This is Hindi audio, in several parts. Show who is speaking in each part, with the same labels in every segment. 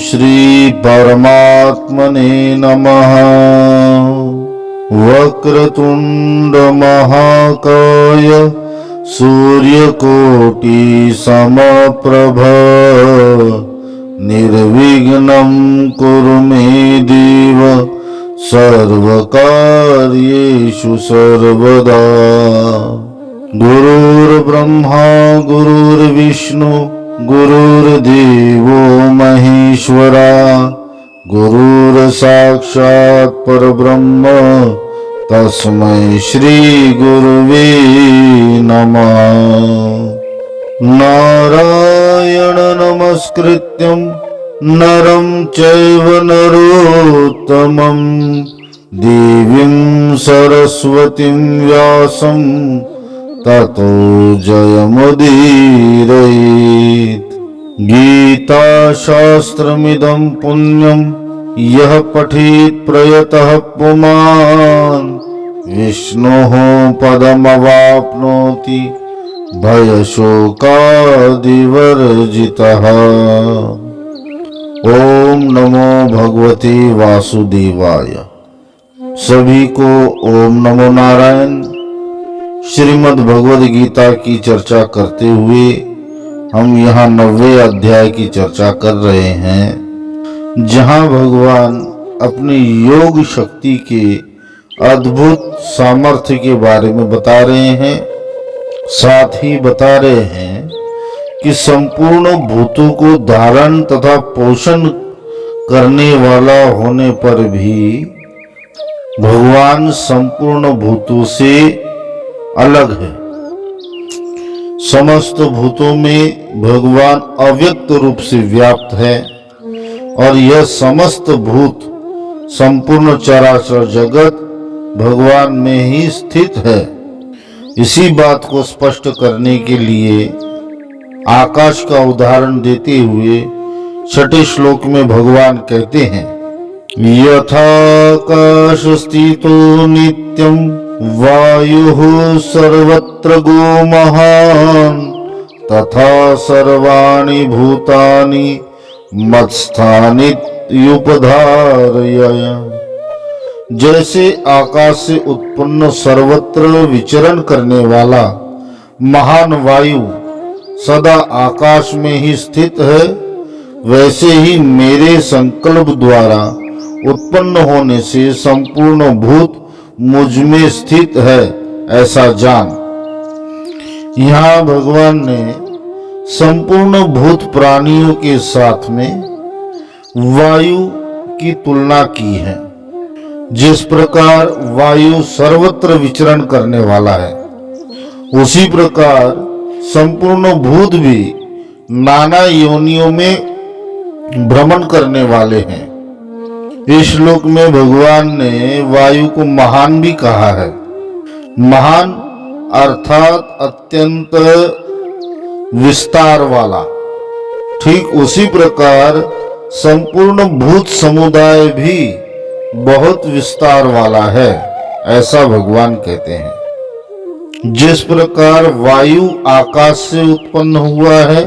Speaker 1: श्री परमात्मने नमः। वक्रतुंड महाकाय सूर्यकोटि समप्रभ निर्विघ्नं कुरु मे देव सर्वकार्येषु सर्वदा। गुरुर्ब्रह्मा गुरुर्विष्णु गुरुर्देवो महेश्वरा गुरुर्साक्षात् परब्रह्म तस्मै श्री गुरुवे नमः। नारायण नमस्कृत्यं नरं चैव नरोत्तमं देवीं सरस्वतीं व्यासं ततो जयमुदीरयेत्। गीताशास्त्रमिदं पुण्यं यः पठेत् प्रयतः पुमान् विष्णोः पदमवाप्नोति भयशोकादिवर्जितः। ओम नमो भगवते वासुदेवाय। सभी को ओम नमो नारायण। श्रीमद् भगवद गीता की चर्चा करते हुए हम यहाँ 90वें अध्याय की चर्चा कर रहे हैं, जहाँ भगवान अपनी योग शक्ति के अद्भुत सामर्थ्य के बारे में बता रहे हैं। साथ ही बता रहे हैं कि संपूर्ण भूतों को धारण तथा पोषण करने वाला होने पर भी भगवान संपूर्ण भूतों से अलग है। समस्त भूतों में भगवान अव्यक्त रूप से व्याप्त है और यह समस्त भूत संपूर्ण चराचर जगत भगवान में ही स्थित है। इसी बात को स्पष्ट करने के लिए आकाश का उदाहरण देते हुए छठे श्लोक में भगवान कहते हैं, यथाकाश स्थितो नित्यं वायुः सर्वत्र गो महान् तथा सर्वाणि भूतानि मत्स्थानीत्युपधारय। जैसे आकाश से उत्पन्न सर्वत्र विचरण करने वाला महान वायु सदा आकाश में ही स्थित है, वैसे ही मेरे संकल्प द्वारा उत्पन्न होने से संपूर्ण भूत मुझ में स्थित है, ऐसा जान। यहाँ भगवान ने संपूर्ण भूत प्राणियों के साथ में वायु की तुलना की है। जिस प्रकार वायु सर्वत्र विचरण करने वाला है, उसी प्रकार संपूर्ण भूत भी नाना योनियों में भ्रमण करने वाले हैं। इस श्लोक में भगवान ने वायु को महान भी कहा है। महान अर्थात अत्यंत विस्तार वाला। ठीक उसी प्रकार संपूर्ण भूत समुदाय भी बहुत विस्तार वाला है, ऐसा भगवान कहते हैं। जिस प्रकार वायु आकाश से उत्पन्न हुआ है,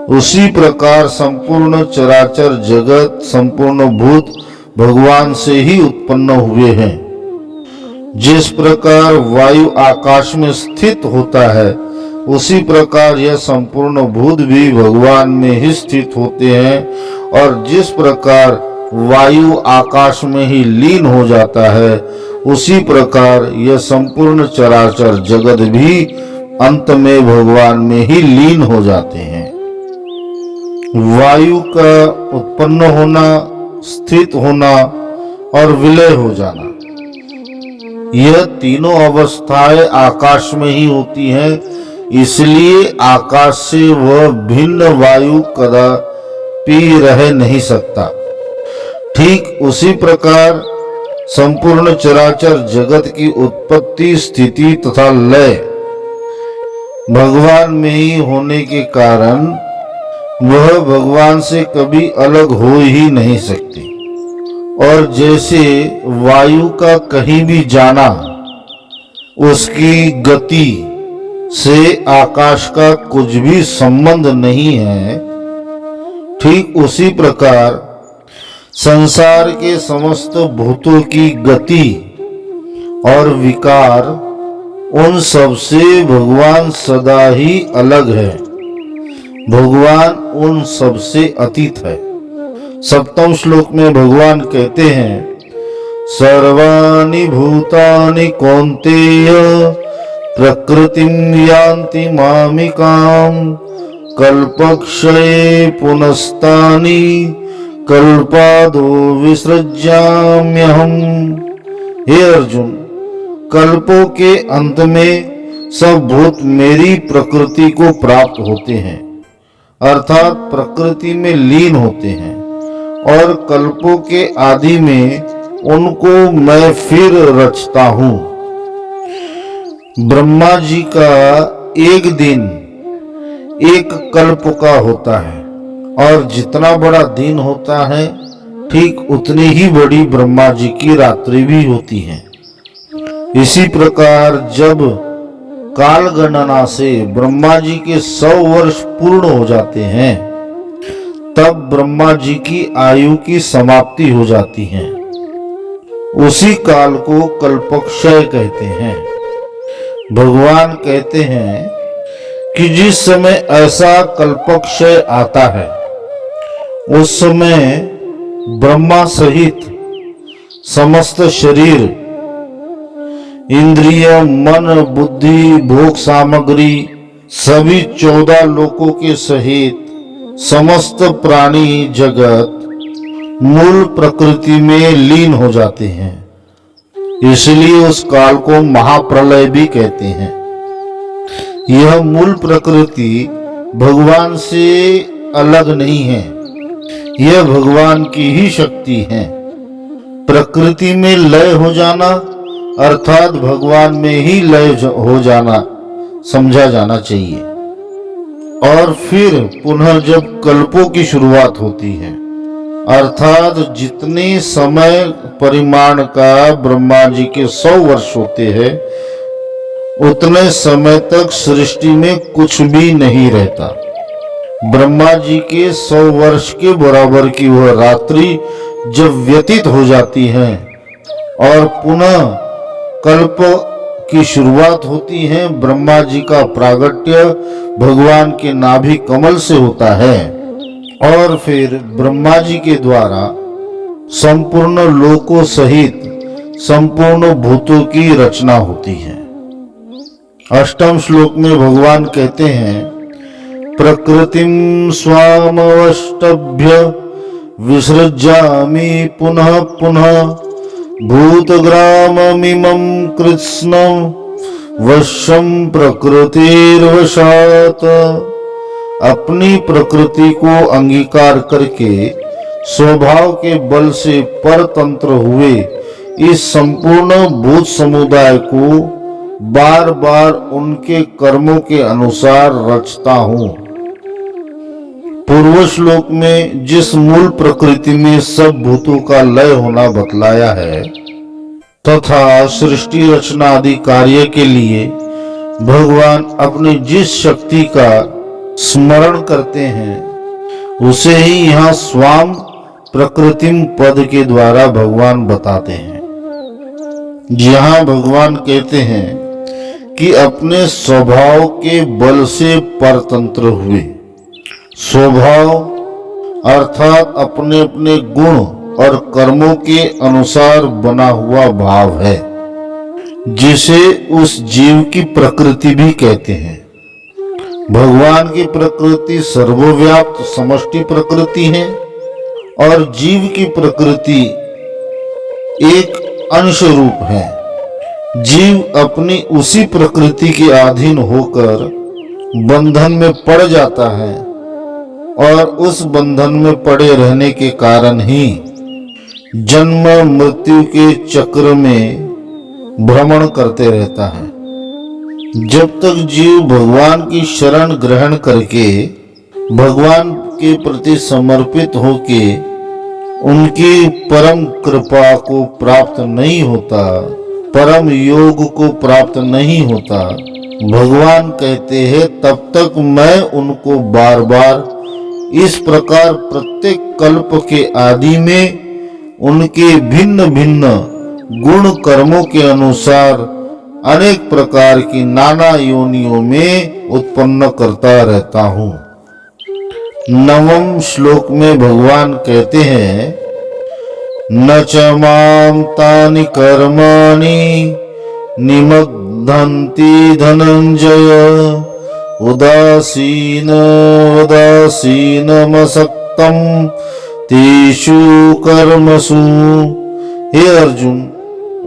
Speaker 1: उसी प्रकार संपूर्ण चराचर जगत संपूर्ण भूत भगवान से ही उत्पन्न हुए हैं। जिस प्रकार वायु आकाश में स्थित होता है, उसी प्रकार यह संपूर्ण भूत भी भगवान में ही स्थित होते हैं। और जिस प्रकार वायु आकाश में ही लीन हो जाता है, उसी प्रकार यह संपूर्ण चराचर जगत भी अंत में भगवान में ही लीन हो जाते हैं। वायु का उत्पन्न होना, स्थित होना और विलय हो जाना, यह तीनों अवस्थाएं आकाश में ही होती हैं। इसलिए आकाश से वह भिन्न वायु कदापि रह नहीं सकता। ठीक उसी प्रकार संपूर्ण चराचर जगत की उत्पत्ति, स्थिति तथा लय भगवान में ही होने के कारण वह भगवान से कभी अलग हो ही नहीं सकती। और जैसे वायु का कहीं भी जाना उसकी गति से आकाश का कुछ भी संबंध नहीं है, ठीक उसी प्रकार संसार के समस्त भूतों की गति और विकार, उन सब से भगवान सदा ही अलग है। भगवान उन सब से अतीत है। 7वें श्लोक में भगवान कहते हैं, सर्वाणि भूतानि कौन्तेय प्रकृतिं यान्ति मामिकाम् कल्पक्षये पुनस्तानि कल्पादो विसृज्याम्यहम्। हे अर्जुन, कल्पों के अंत में सब भूत मेरी प्रकृति को प्राप्त होते हैं, अर्थात प्रकृति में लीन होते हैं, और कल्पों के आदि में उनको मैं फिर रचता हूँ। ब्रह्मा जी का एक दिन एक कल्प का होता है, और जितना बड़ा दिन होता है ठीक उतनी ही बड़ी ब्रह्मा जी की रात्रि भी होती है। इसी प्रकार जब काल गणना से ब्रह्मा जी के 100 वर्ष पूर्ण हो जाते हैं, तब ब्रह्मा जी की आयु की समाप्ति हो जाती है। उसी काल को कल्पक्षय कहते हैं। भगवान कहते हैं कि जिस समय ऐसा कल्पक्षय आता है, उस समय ब्रह्मा सहित समस्त शरीर, इंद्रिय, मन, बुद्धि, भोग सामग्री, सभी 14 लोकों के सहित समस्त प्राणी जगत मूल प्रकृति में लीन हो जाते हैं। इसलिए उस काल को महाप्रलय भी कहते हैं। यह मूल प्रकृति भगवान से अलग नहीं है, यह भगवान की ही शक्ति है। प्रकृति में लय हो जाना अर्थात भगवान में ही लय हो जाना समझा जाना चाहिए। और फिर पुनः जब कल्पों की शुरुआत होती है, अर्थात जितने समय परिमाण का ब्रह्मा जी के 100 वर्ष होते हैं, उतने समय तक सृष्टि में कुछ भी नहीं रहता। ब्रह्मा जी के 100 वर्ष के बराबर की वह रात्रि जब व्यतीत हो जाती है और पुनः कल्प की शुरुआत होती है, ब्रह्मा जी का प्रागट्य भगवान के नाभि कमल से होता है और फिर ब्रह्मा जी के द्वारा संपूर्ण लोकों सहित संपूर्ण भूतों की रचना होती है। 8वें श्लोक में भगवान कहते हैं, प्रकृतिं स्वामवष्टभ्य विसृज्यामि पुनः पुनः भूतग्राममिमं कृत्स्नं वशं प्रकृतिर्वशात्। अपनी प्रकृति को अंगीकार करके स्वभाव के बल से परतंत्र हुए इस संपूर्ण भूत समुदाय को बार बार उनके कर्मों के अनुसार रचता हूँ। पूर्व श्लोक में जिस मूल प्रकृति में सब भूतों का लय होना बतलाया है तथा सृष्टि रचना आदि कार्य के लिए भगवान अपनी जिस शक्ति का स्मरण करते हैं, उसे ही यहाँ स्वाम प्रकृतिम पद के द्वारा भगवान बताते हैं। जहाँ भगवान कहते हैं कि अपने स्वभाव के बल से परतंत्र हुए। स्वभाव अर्थात अपने अपने गुण और कर्मों के अनुसार बना हुआ भाव है, जिसे उस जीव की प्रकृति भी कहते हैं। भगवान की प्रकृति सर्वव्याप्त समष्टि प्रकृति है और जीव की प्रकृति एक अंश रूप है। जीव अपनी उसी प्रकृति के अधीन होकर बंधन में पड़ जाता है और उस बंधन में पड़े रहने के कारण ही जन्म मृत्यु के चक्र में भ्रमण करते रहता है। जब तक जीव भगवान की शरण ग्रहण करके भगवान के प्रति समर्पित होके उनकी परम कृपा को प्राप्त नहीं होता, परम योग को प्राप्त नहीं होता, भगवान कहते हैं तब तक मैं उनको बार बार इस प्रकार प्रत्येक कल्प के आदि में उनके भिन्न भिन्न गुण कर्मों के अनुसार अनेक प्रकार की नाना योनियों में उत्पन्न करता रहता हूँ। 9वें श्लोक में भगवान कहते हैं, न च मां तानि कर्माणि निमग्नन्ति धनंजय उदासीन उदासीनमसक्तं तेषु कर्मसु। हे अर्जुन,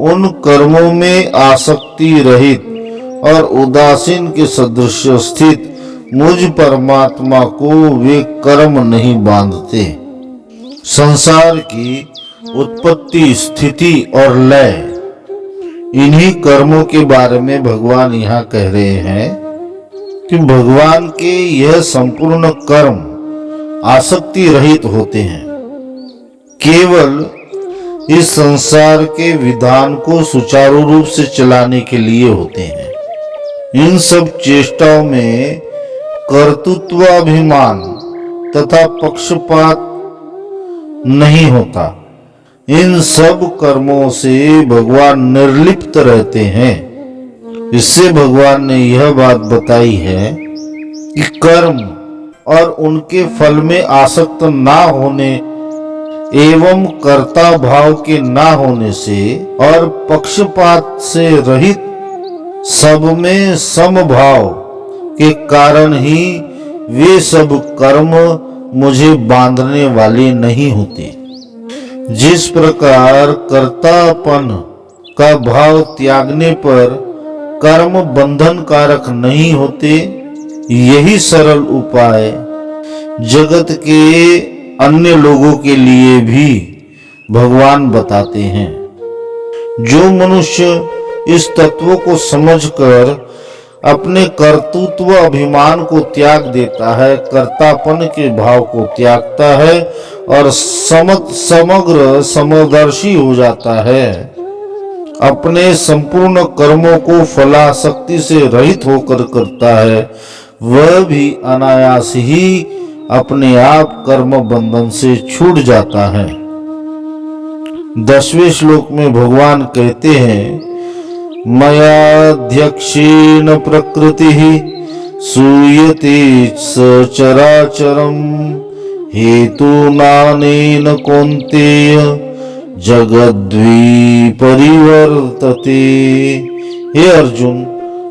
Speaker 1: उन कर्मों में आसक्ति रहित और उदासीन के सदृश स्थित मुझ परमात्मा को वे कर्म नहीं बांधते। संसार की उत्पत्ति, स्थिति और लय, इन्हीं कर्मों के बारे में भगवान यहाँ कह रहे हैं कि भगवान के यह संपूर्ण कर्म आसक्ति रहित होते हैं, केवल इस संसार के विधान को सुचारू रूप से चलाने के लिए होते हैं। इन सब चेष्टाओं में कर्तृत्वाभिमान तथा पक्षपात नहीं होता। इन सब कर्मों से भगवान निर्लिप्त रहते हैं। इससे भगवान ने यह बात बताई है कि कर्म और उनके फल में आसक्त ना होने एवं कर्ता भाव के ना होने से और पक्षपात से रहित सब में समभाव के कारण ही वे सब कर्म मुझे बांधने वाले नहीं होते। जिस प्रकार कर्तापन का भाव त्यागने पर कर्म बंधन कारक नहीं होते, यही सरल उपाय जगत के अन्य लोगों के लिए भी भगवान बताते हैं। जो मनुष्य इस तत्व को समझकर अपने कर्तृत्व अभिमान को त्याग देता है, कर्तापन के भाव को त्यागता है और समग्र समदर्शी हो जाता है, अपने संपूर्ण कर्मों को फलासक्ति से रहित होकर करता है, वह भी अनायास ही अपने आप कर्म बंधन से छूट जाता है। 10वें श्लोक में भगवान कहते हैं, मयाध्यक्षेण प्रकृतिः सूयते सचराचरम् हेतुनानेन कौन्तेय जगद्विपरिवर्तते। हे अर्जुन,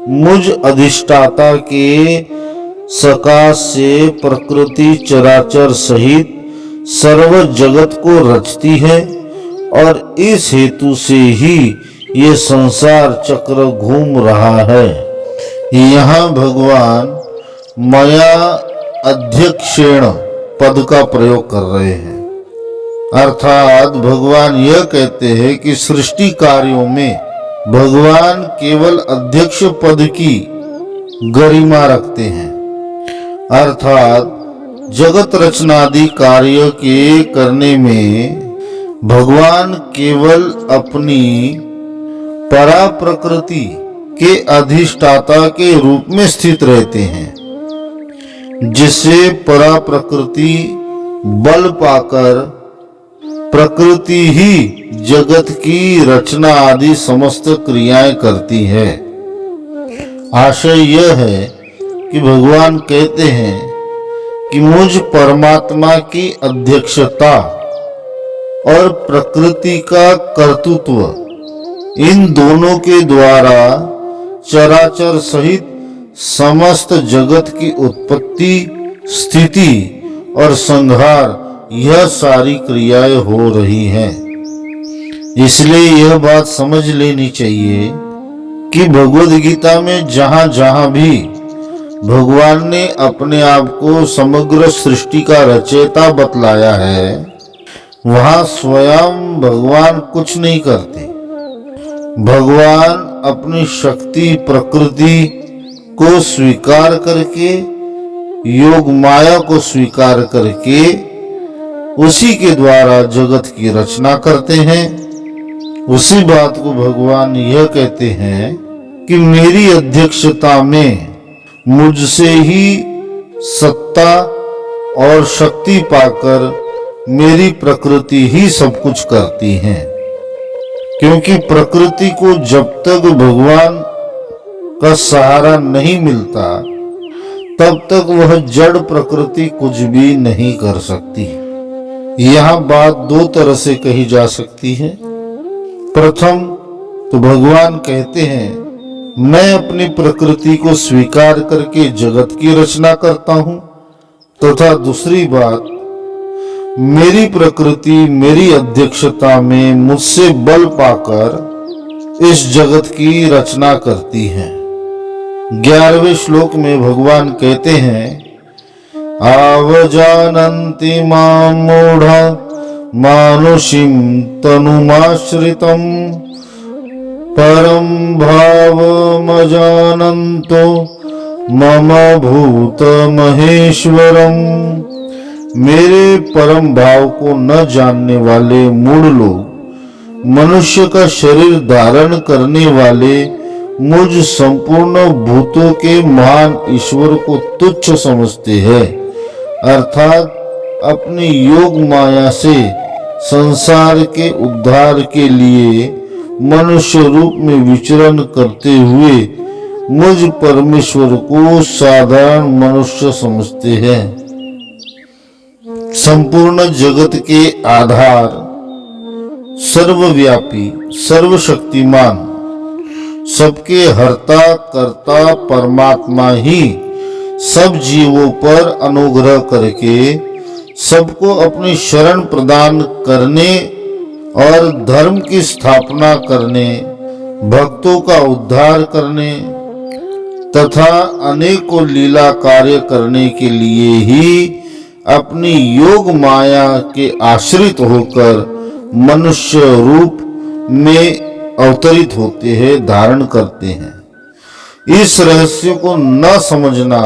Speaker 1: मुझ अधिष्ठाता के सकाश से प्रकृति चराचर सहित सर्व जगत को रचती है और इस हेतु से ही ये संसार चक्र घूम रहा है। यहाँ भगवान मया अध्यक्षेण पद का प्रयोग कर रहे हैं, अर्थात भगवान यह कहते हैं कि सृष्टि कार्यों में भगवान केवल अध्यक्ष पद की गरिमा रखते हैं, अर्थात जगत रचनादि कार्य के करने में भगवान केवल अपनी परा प्रकृति के अधिष्ठाता के रूप में स्थित रहते हैं, जिससे परा प्रकृति बल पाकर प्रकृति ही जगत की रचना आदि समस्त क्रियाएं करती है। आशय यह है कि भगवान कहते हैं कि मुझ परमात्मा की अध्यक्षता और प्रकृति का कर्तृत्व, इन दोनों के द्वारा चराचर सहित समस्त जगत की उत्पत्ति, स्थिति और संहार, यह सारी क्रियाएं हो रही हैं। इसलिए यह बात समझ लेनी चाहिए कि भगवद गीता में जहां जहां भी भगवान ने अपने आप को समग्र सृष्टि का रचयिता बतलाया है, वहां स्वयं भगवान कुछ नहीं करते। भगवान अपनी शक्ति प्रकृति को स्वीकार करके, योग माया को स्वीकार करके उसी के द्वारा जगत की रचना करते हैं। उसी बात को भगवान यह कहते हैं कि मेरी अध्यक्षता में मुझसे ही सत्ता और शक्ति पाकर मेरी प्रकृति ही सब कुछ करती है। क्योंकि प्रकृति को जब तक भगवान का सहारा नहीं मिलता तब तक वह जड़ प्रकृति कुछ भी नहीं कर सकती। यह बात दो तरह से कही जा सकती है। प्रथम तो भगवान कहते हैं, मैं अपनी प्रकृति को स्वीकार करके जगत की रचना करता हूं, तथा दूसरी बात, मेरी प्रकृति मेरी अध्यक्षता में मुझसे बल पाकर इस जगत की रचना करती है। 11वें श्लोक में भगवान कहते हैं, आवजानन्ति मां मूढ़ा मानुषीं तनुमाश्रितं परं भावमजानन्तो मम भूत महेश्वरम। मेरे परम भाव को न जानने वाले मूढ़ लोग मनुष्य का शरीर धारण करने वाले मुझ संपूर्ण भूतों के महान ईश्वर को तुच्छ समझते हैं, अर्थात अपनी योग माया से संसार के उद्धार के लिए मनुष्य रूप में विचरण करते हुए मुझ परमेश्वर को साधारण मनुष्य समझते हैं। संपूर्ण जगत के आधार, सर्वव्यापी, सर्वशक्तिमान, सबके हर्ता कर्ता परमात्मा ही सब जीवों पर अनुग्रह करके सबको अपनी शरण प्रदान करने और धर्म की स्थापना करने, भक्तों का उद्धार करने तथा अनेकों लीला कार्य करने के लिए ही अपनी योग माया के आश्रित होकर मनुष्य रूप में अवतरित होते हैं, धारण करते हैं। इस रहस्य को न समझना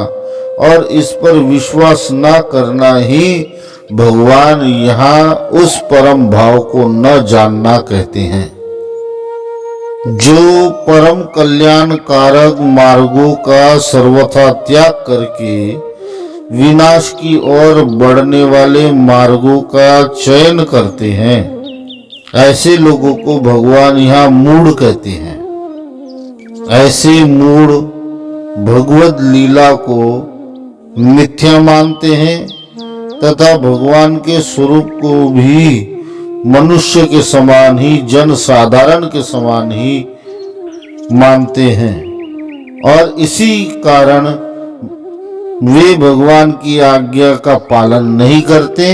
Speaker 1: और इस पर विश्वास न करना ही भगवान यहाँ उस परम भाव को न जानना कहते हैं। जो परम कल्याणकारक मार्गों का सर्वथा त्याग करके विनाश की ओर बढ़ने वाले मार्गों का चयन करते हैं, ऐसे लोगों को भगवान यहाँ मूढ़ कहते हैं। ऐसे मूढ़ भगवद लीला को मिथ्या मानते हैं तथा भगवान के स्वरूप को भी मनुष्य के समान ही, जन साधारण के समान ही मानते हैं और इसी कारण वे भगवान की आज्ञा का पालन नहीं करते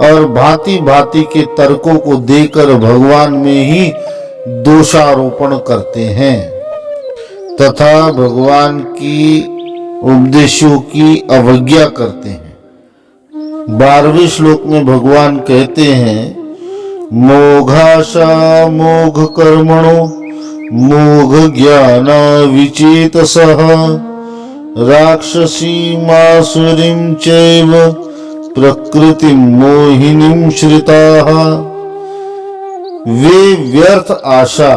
Speaker 1: और भांति भांति के तर्कों को देकर भगवान में ही दोषारोपण करते हैं तथा भगवान की उपदेशों की अवज्ञा करते हैं। 12वें श्लोक में भगवान कहते हैं, मोघाशा मोघ कर्मणो मोघ ज्ञान विचेतसः राक्षसीमासुरीं चैव प्रकृतिं मोहिनीं श्रिताः। वे व्यर्थ आशा,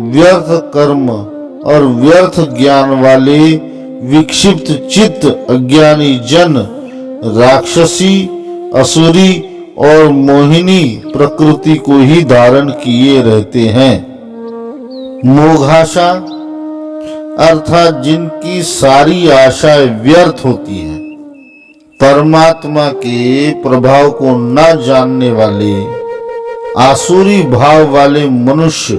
Speaker 1: व्यर्थ कर्म और व्यर्थ ज्ञान वाले विक्षिप्त चित्त अज्ञानी जन राक्षसी, असुरी और मोहिनी प्रकृति को ही धारण किए रहते हैं। मोघाशा अर्थात जिनकी सारी आशाएं व्यर्थ होती हैं, परमात्मा के प्रभाव को न जानने वाले आसुरी भाव वाले मनुष्य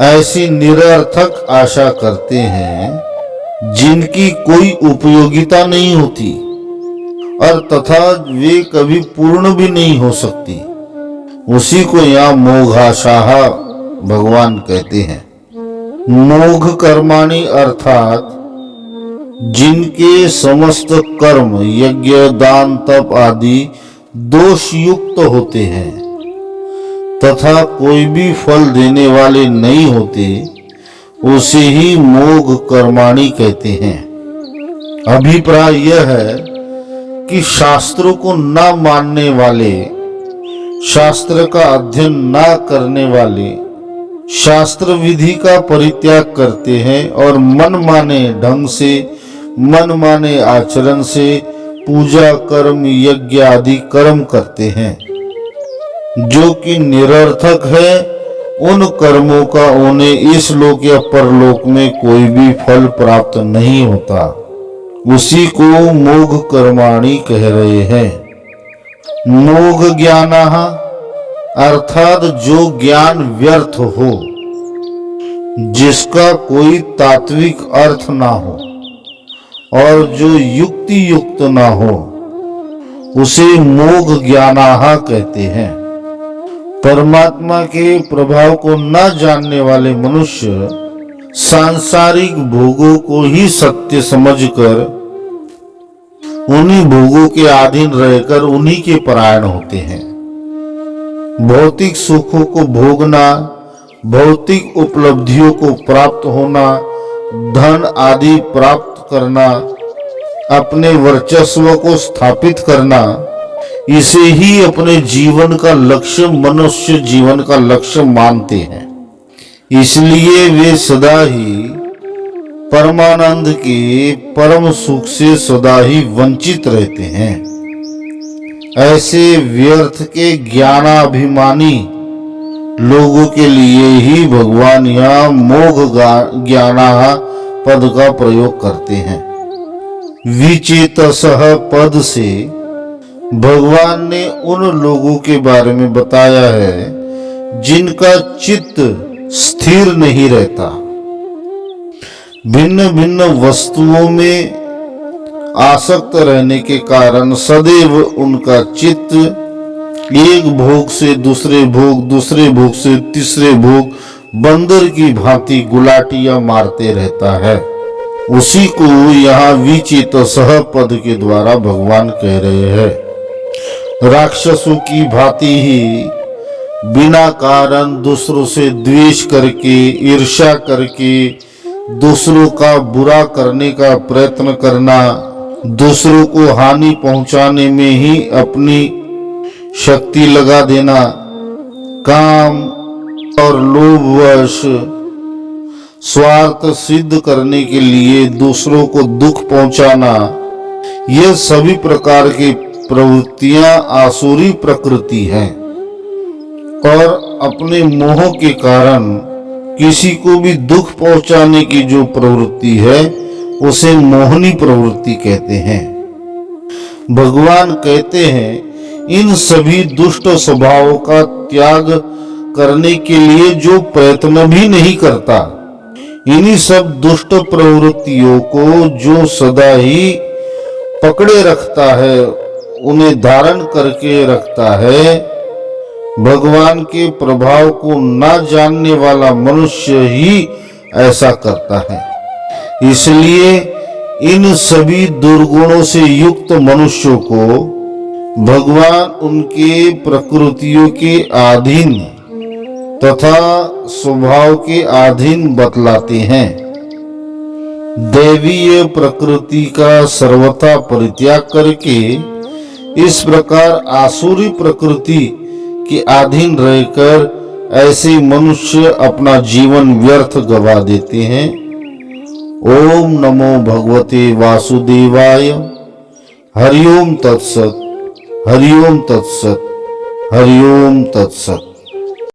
Speaker 1: ऐसी निरर्थक आशा करते हैं जिनकी कोई उपयोगिता नहीं होती और तथा वे कभी पूर्ण भी नहीं हो सकती। उसी को यहाँ मोघाशाह भगवान कहते हैं। मोघ कर्माणि अर्थात जिनके समस्त कर्म, यज्ञ, दान, तप आदि दोष युक्त होते हैं तथा कोई भी फल देने वाले नहीं होते, उसे ही मोघ कर्माणि कहते हैं। अभिप्राय यह है कि शास्त्रों को न मानने वाले, शास्त्र का अध्ययन न करने वाले, शास्त्र विधि का परित्याग करते हैं और मन माने ढंग से, मन माने आचरण से पूजा कर्म यज्ञ आदि कर्म करते हैं जो कि निरर्थक है, उन कर्मों का उन्हें इस लोक या परलोक में कोई भी फल प्राप्त नहीं होता। उसी को मोघ कर्माणि कह रहे हैं। मोघ ज्ञानः अर्थात जो ज्ञान व्यर्थ हो, जिसका कोई तात्विक अर्थ ना हो और जो युक्ति युक्त ना हो, उसे मोघ ज्ञानः कहते हैं। परमात्मा के प्रभाव को न जानने वाले मनुष्य सांसारिक भोगों को ही सत्य समझकर उन्हीं भोगों के अधीन रहकर उन्हीं के परायण होते हैं। भौतिक सुखों को भोगना, भौतिक उपलब्धियों को प्राप्त होना, धन आदि प्राप्त करना, अपने वर्चस्व को स्थापित करना, इसे ही अपने जीवन का लक्ष्य, मनुष्य जीवन का लक्ष्य मानते हैं। इसलिए वे सदा ही परमानंद के परम सुख से सदा ही वंचित रहते हैं। ऐसे व्यर्थ के ज्ञानाभिमानी लोगों के लिए ही भगवान यहाँ मोघ ज्ञानः पद का प्रयोग करते हैं। विचेतसः पद से भगवान ने उन लोगों के बारे में बताया है जिनका चित्त स्थिर नहीं रहता, भिन्न भिन्न वस्तुओं में आसक्त रहने के कारण सदैव उनका चित्त एक भोग से दूसरे भोग, दूसरे भोग से तीसरे भोग, बंदर की भांति गुलाटियां मारते रहता है। उसी को यहाँ विचेतसः पद के द्वारा भगवान कह रहे हैं। राक्षसों की भांति ही बिना कारण दूसरों से द्वेष करके, ईर्ष्या करके, दूसरों का बुरा करने का प्रयत्न करना, दूसरों को हानि पहुंचाने में ही अपनी शक्ति लगा देना, काम और लोभवश स्वार्थ सिद्ध करने के लिए दूसरों को दुख पहुंचाना, ये सभी प्रकार की प्रवृत्तियां आसुरी प्रकृति हैं और अपने मोह के कारण किसी को भी दुख पहुंचाने की जो प्रवृत्ति है उसे मोहनी प्रवृत्ति कहते हैं। भगवान कहते हैं इन सभी दुष्ट स्वभावों का त्याग करने के लिए जो प्रयत्न भी नहीं करता, इन्हीं सब दुष्ट प्रवृत्तियों को जो सदा ही पकड़े रखता है, उन्हें धारण करके रखता है, भगवान के प्रभाव को न जानने वाला मनुष्य ही ऐसा करता है। इसलिए इन सभी दुर्गुणों से युक्त मनुष्यों को भगवान उनके प्रकृतियों के अधीन तथा स्वभाव के अधीन बतलाते हैं। दैवीय प्रकृति का सर्वथा परित्याग करके इस प्रकार आसुरी प्रकृति के अधीन रहकर ऐसे मनुष्य अपना जीवन व्यर्थ गवा देते हैं। ओम नमो भगवते वासुदेवाय। हरिओम तत्सत, हरिओम तत्सत, हरिओम तत्सत।